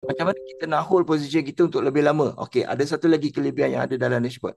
Macam mana kita nak hold position kita untuk lebih lama? Okey, ada satu lagi kelebihan yang ada dalam dashboard.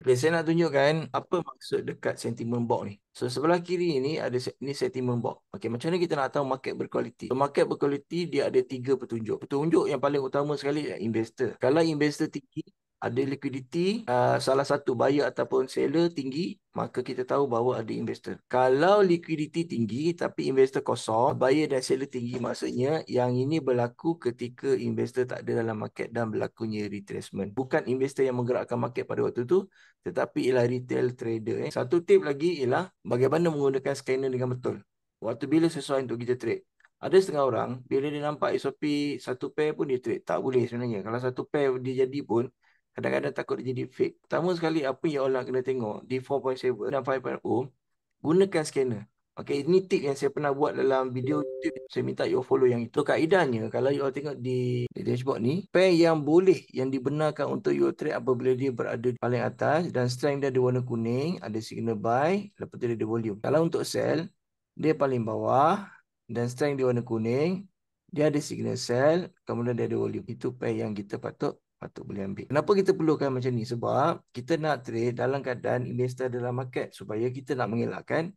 Okay, saya nak tunjukkan apa maksud dekat sentiment box ni. So, sebelah kiri ni ada ni sentiment box. Okey, macam mana kita nak tahu market berkualiti? So, market berkualiti dia ada 3 petunjuk. Petunjuk yang paling utama sekali ialah investor. Kalau investor tinggi, ada liquidity, salah satu buyer ataupun seller tinggi, maka kita tahu bahawa ada investor. Kalau liquidity tinggi tapi investor kosong, buyer dan seller tinggi, maksudnya yang ini berlaku ketika investor tak ada dalam market dan berlakunya retracement. Bukan investor yang menggerakkan market pada waktu tu, tetapi ialah retail trader. Satu tip lagi ialah bagaimana menggunakan scanner dengan betul. Waktu bila sesuai untuk kita trade. Ada setengah orang, bila dia nampak SOP satu pair pun dia trade. Tak boleh sebenarnya. Kalau satu pair dia jadi pun, kadang-kadang takut dia jadi fake. Pertama sekali, apa yang orang kena tengok di 4.7 dan 5.0, gunakan scanner. Okay, ini tip yang saya pernah buat dalam video YouTube. Saya minta you follow yang itu. Kaedahnya, kalau you tengok di dashboard ni, pair yang boleh, yang dibenarkan untuk you trade apabila dia berada di paling atas dan strength dia ada warna kuning, ada signal buy, lepas tu dia ada volume. Kalau untuk sell, dia paling bawah dan strength dia warna kuning, dia ada signal sell, kemudian dia ada volume. Itu pair yang kita patut boleh ambil. Kenapa kita perlukan macam ni? Sebab kita nak trade dalam keadaan investor dalam market supaya kita nak mengelakkan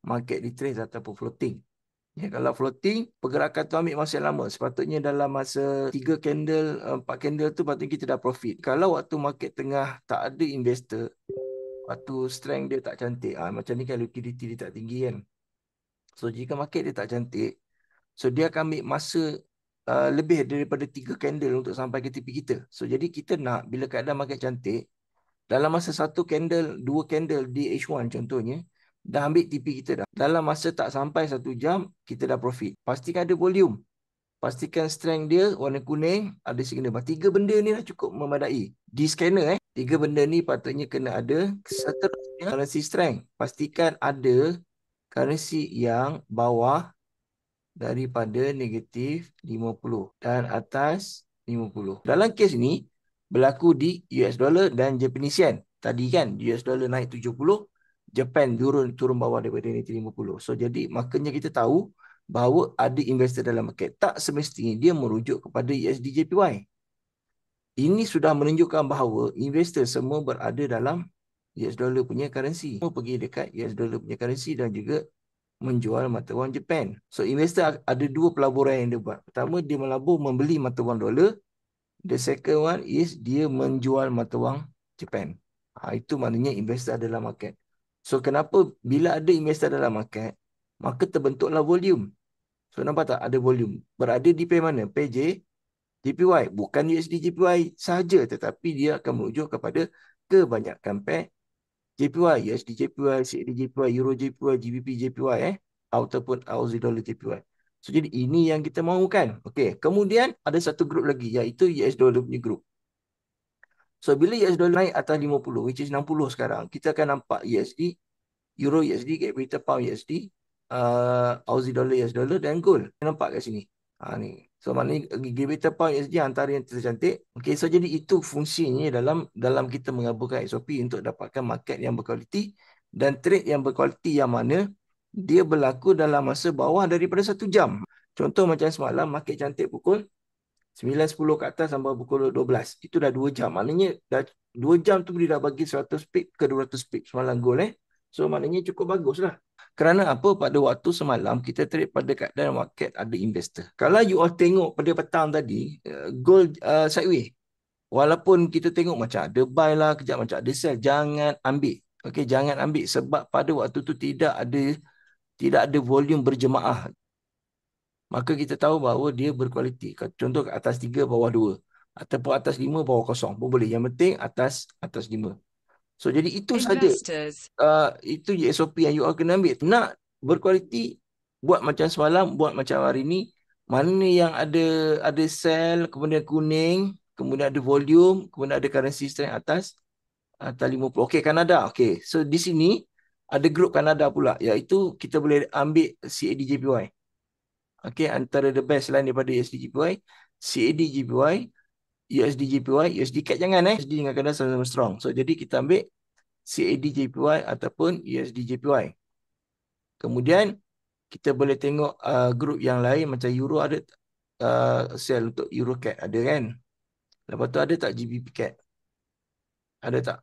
market retrace ataupun floating. Ya, kalau floating, pergerakan tu ambil masa lama. Sepatutnya dalam masa 3 candle, 4 candle tu patutnya kita dah profit. Kalau waktu market tengah tak ada investor, waktu strength dia tak cantik, macam ni kan liquidity dia tak tinggi kan. So, jika market dia tak cantik, so dia akan ambil masa lebih daripada 3 candle untuk sampai ke tepi kita. So, jadi kita nak bila keadaan market cantik, dalam masa satu candle, 2 candle di H1 contohnya, dah ambil TP kita dah. Dalam masa tak sampai 1 jam, kita dah profit. Pastikan ada volume. Pastikan strength dia warna kuning, ada signal. 3 benda ni dah cukup memadai. Di scanner 3 benda ni patutnya kena ada. Seterusnya, currency strength. Pastikan ada currency yang bawah daripada negatif 50 dan atas 50. Dalam kes ni, berlaku di US dollar dan Japanese yen. Tadi kan US dollar naik 70, Japan turun bawah daripada negatif 50. So jadi makanya kita tahu bahawa ada investor dalam market. Tak semestinya dia merujuk kepada USD JPY. Ini sudah menunjukkan bahawa investor semua berada dalam US dollar punya currency. Semua pergi dekat US dollar punya currency dan juga menjual mata wang Japan. So investor ada 2 pelaburan yang dia buat. Pertama, dia melabur membeli mata wang dolar. The second one is dia menjual mata wang Japan. Itu maknanya investor dalam market. So kenapa bila ada investor dalam market, maka terbentuklah volume. So nampak tak ada volume. Berada di pair mana? Pair JPY. Bukan USD JPY sahaja, tetapi dia akan merujuk kepada kebanyakan pair JPY, USD JPY, CAD JPY, Euro JPY, GBP JPY ataupun Aussie Dollar JPY. So jadi ini yang kita mahukan. Okey, kemudian ada satu grup lagi iaitu US Dollar punya grup. So bila US Dollar naik atas 50, which is 60 sekarang, kita akan nampak USD, Euro USD, Great Britain Pound USD, Aussie Dollar US Dollar dan Gold. Nampak kat sini. Ni. So maknanya Great Britain Pound USD antara yang tercantik. Okey, so jadi itu fungsinya dalam kita mengaburkan SOP untuk dapatkan market yang berkualiti dan trade yang berkualiti yang mana dia berlaku dalam masa bawah daripada 1 jam. Contoh macam semalam market cantik pukul 9.10 ke atas sampai pukul 12. Itu dah 2 jam. Maknanya dah 2 jam tu dia dah bagi 100 pip ke 200 pip semalam gold. So maknanya cukup bagus lah. Kerana apa? Pada waktu semalam kita trade pada keadaan market ada investor. Kalau you all tengok pada petang tadi, gold sideways. Walaupun kita tengok macam ada buy lah, kejap macam ada sell, jangan ambil. Okey, jangan ambil sebab pada waktu tu tidak ada volume berjemaah. Maka kita tahu bahawa dia berkualiti. Contoh ke atas 3, bawah 2. Ataupun atas 5, bawah kosong pun boleh. Yang penting atas 5. So, jadi itu saja. Itu je SOP yang you all kena ambil. Nak berkualiti, buat macam semalam, buat macam hari ni. Mana yang ada sell, kemudian kuning, kemudian ada volume, kemudian ada currency strength atas 50. Okey, Kanada. Okey, so di sini ada grup Kanada pula. Iaitu kita boleh ambil CAD-JPY. Okay, antara the best lain daripada USD-JPY, CAD-JPY, USD-JPY, USD CAD jangan USD dengan kadang sama-sama strong. So, jadi kita ambil CAD-JPY ataupun USD-JPY. Kemudian, kita boleh tengok grup yang lain macam Euro ada sell untuk EuroCAD? Ada kan? Lepas tu ada tak GBP CAD? Ada tak?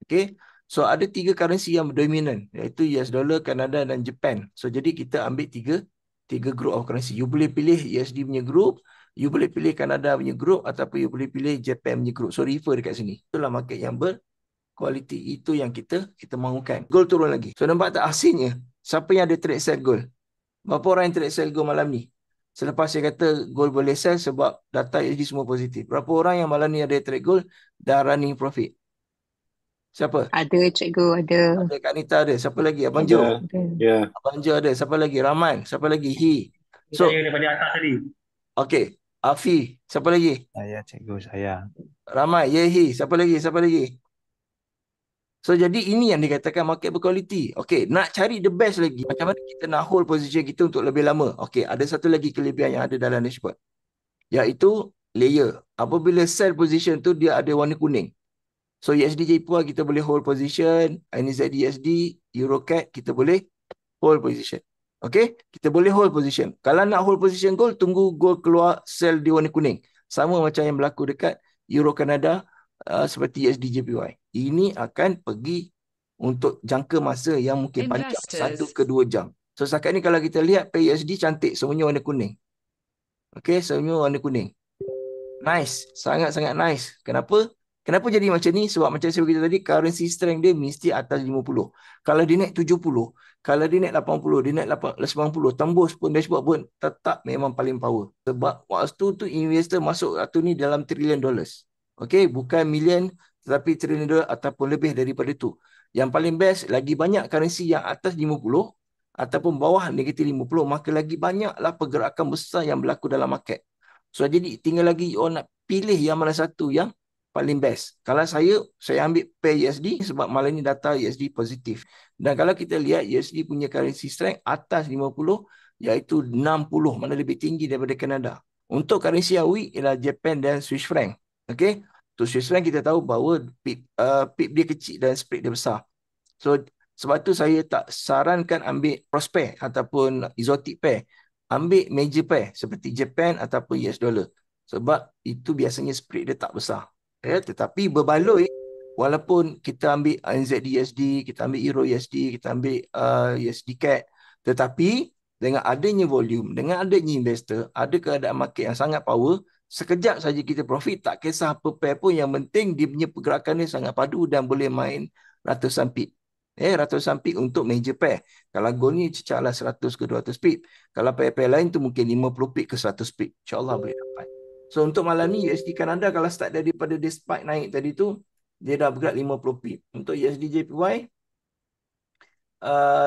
Okay. So ada 3 currency yang dominan, iaitu US dollar, Kanada dan Japan. So jadi kita ambil tiga group of currency. You boleh pilih USD punya group, you boleh pilih Kanada punya group, ataupun you boleh pilih Japan punya group. So refer dekat sini. Itulah market yang berkualiti. Itu yang kita mahukan. Gold turun lagi. So nampak tak hasilnya? Siapa yang ada trade sell gold? Berapa orang yang trade sell gold malam ni? Selepas saya kata gold boleh sell sebab data USD semua positif. Berapa orang yang malam ni ada trade gold dan running profit? Siapa? Ada cikgu, ada. Ada Kak Nita ada. Siapa lagi? Abang Ada. Jo. Ada. Ya. Abang Jo ada. Siapa lagi? Rahman. Siapa lagi? Hi. So, Saya daripada atas tadi. okay. Afi. Siapa lagi? Saya, cikgu saya. Ramai. Yehi. Siapa lagi? Siapa lagi? So, jadi ini yang dikatakan market berkualiti. Okay. Nak cari the best lagi. Macam mana kita nak hold position kita untuk lebih lama? Okay. Ada satu lagi kelebihan yang ada dalam dashboard. Iaitu layer. Apabila sell position tu, dia ada warna kuning. So, USD JPY kita boleh hold position. NZD USD, EuroCAD kita boleh hold position. Okay, kita boleh hold position. Kalau nak hold position gold, tunggu gold keluar sell di warna kuning. Sama macam yang berlaku dekat Euro Kanada seperti USD JPY. Ini akan pergi untuk jangka masa yang mungkin panjang, 1 ke 2 jam. So setakat ni kalau kita lihat pair USD cantik, semuanya warna kuning. Okay, semuanya warna kuning. Nice, sangat-sangat nice. Kenapa? Kenapa jadi macam ni? Sebab macam saya beritahu tadi, currency strength dia mesti atas 50. Kalau dia naik 70, kalau dia naik 80, dia naik 90, tembus pun dashboard pun tetap memang paling power. Sebab waktu tu investor masuk waktu ni dalam trillion dollars. Okay, bukan million tetapi trillion dollar ataupun lebih daripada itu. Yang paling best, lagi banyak currency yang atas 50 ataupun bawah negatif 50, maka lagi banyaklah pergerakan besar yang berlaku dalam market. So jadi tinggal lagi orang nak pilih yang mana satu yang paling best. Kalau saya ambil pair USD sebab malam ni data USD positif. Dan kalau kita lihat USD punya currency strength atas 50 iaitu 60, mana lebih tinggi daripada Kanada. Untuk currency yang weak ialah Japan dan Swiss franc. Okey. Untuk Swiss franc kita tahu bahawa pip dia kecil dan spread dia besar. So sebab tu saya tak sarankan ambil prospect ataupun exotic pair. Ambil major pair seperti Japan ataupun US dollar. Sebab itu biasanya spread dia tak besar. Tetapi berbaloi, walaupun kita ambil NZD USD, kita ambil Euro USD, kita ambil USD CAD. Tetapi dengan adanya volume, dengan adanya investor, ada keadaan market yang sangat power, sekejap saja kita profit, tak kisah apa pair pun, yang penting dia punya pergerakan dia sangat padu dan boleh main ratusan pip. Ratusan pip untuk major pair. Kalau gold ni cecahlah 100 ke 200 pip. Kalau pair-pair lain tu mungkin 50 pip ke 100 pip. InsyaAllah boleh dapat. So untuk malam ni USD Kanada kalau start daripada dia spike naik tadi tu, dia dah bergerak 50 pip. Untuk USD JPY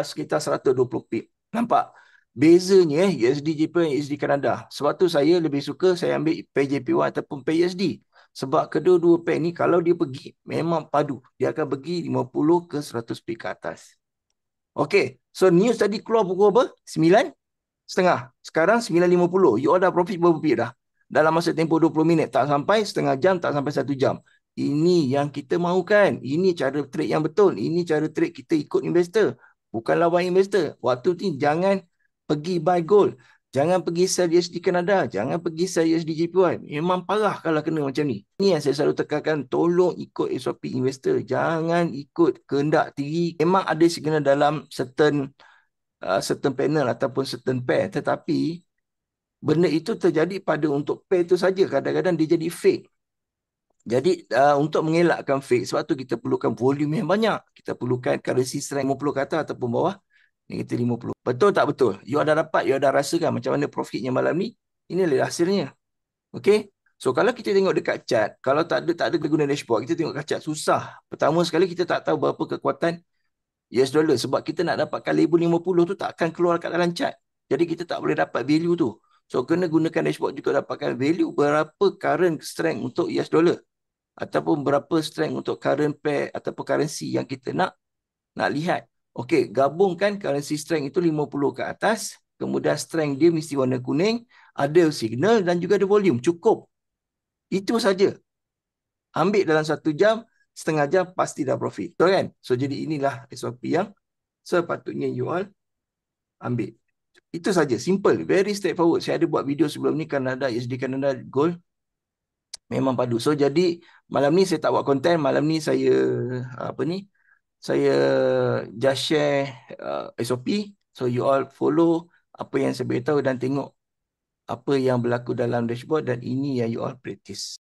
sekitar 120 pip. Nampak? Bezanya USD JPY dan USD Kanada. Sebab tu saya lebih suka saya ambil pair JPY ataupun pair USD. Sebab kedua-dua pair ni kalau dia pergi memang padu. Dia akan pergi 50 ke 100 pip ke atas. Okay. So news tadi keluar pukul apa? 9.30. Sekarang 9.50. You all dah profit berapa pip dah? Dalam masa tempoh 20 minit. Tak sampai setengah jam, tak sampai 1 jam. Ini yang kita mahukan. Ini cara trade yang betul. Ini cara trade kita ikut investor. Bukan lawan investor. Waktu ni jangan pergi buy gold. Jangan pergi sell USD Kanada. Jangan pergi sell USD JPY. Memang parah kalau kena macam ni. Ini yang saya selalu tekankan. Tolong ikut SOP investor. Jangan ikut kehendak diri. Memang ada signal dalam certain panel ataupun certain pair. Tetapi benda itu terjadi pada untuk pair itu saja. Kadang-kadang dia jadi fake. Jadi untuk mengelakkan fake, sebab tu kita perlukan volume yang banyak. Kita perlukan currency strength 50 ke atas ataupun bawah negatif 50. Betul tak betul? You dah dapat, you dah rasakan macam mana profitnya malam ni. Inilah hasilnya. Okay? So kalau kita tengok dekat chart, kalau tak ada guna dashboard, kita tengok kat chart susah. Pertama sekali kita tak tahu berapa kekuatan US dollar sebab kita nak dapatkan label 50 tu tak akan keluar kat dalam chart. Jadi kita tak boleh dapat value tu. So kena gunakan dashboard juga dapatkan value berapa current strength untuk US dollar ataupun berapa strength untuk current pair ataupun currency yang kita nak lihat. Okey, gabungkan currency strength itu 50 ke atas, kemudian strength dia mesti warna kuning, ada signal dan juga ada volume. Cukup. Itu saja. Ambil dalam 1 jam, setengah jam pasti dah profit. Betul kan? So jadi inilah SOP yang sepatutnya you all ambil. Itu saja, simple, very straightforward. Saya ada buat video sebelum ni, Kanada, USD Kanada Gold memang padu. So jadi malam ni saya tak buat konten, malam ni saya apa ni? Saya just share SOP. So you all follow apa yang saya beritahu dan tengok apa yang berlaku dalam dashboard, dan ini yang you all practice.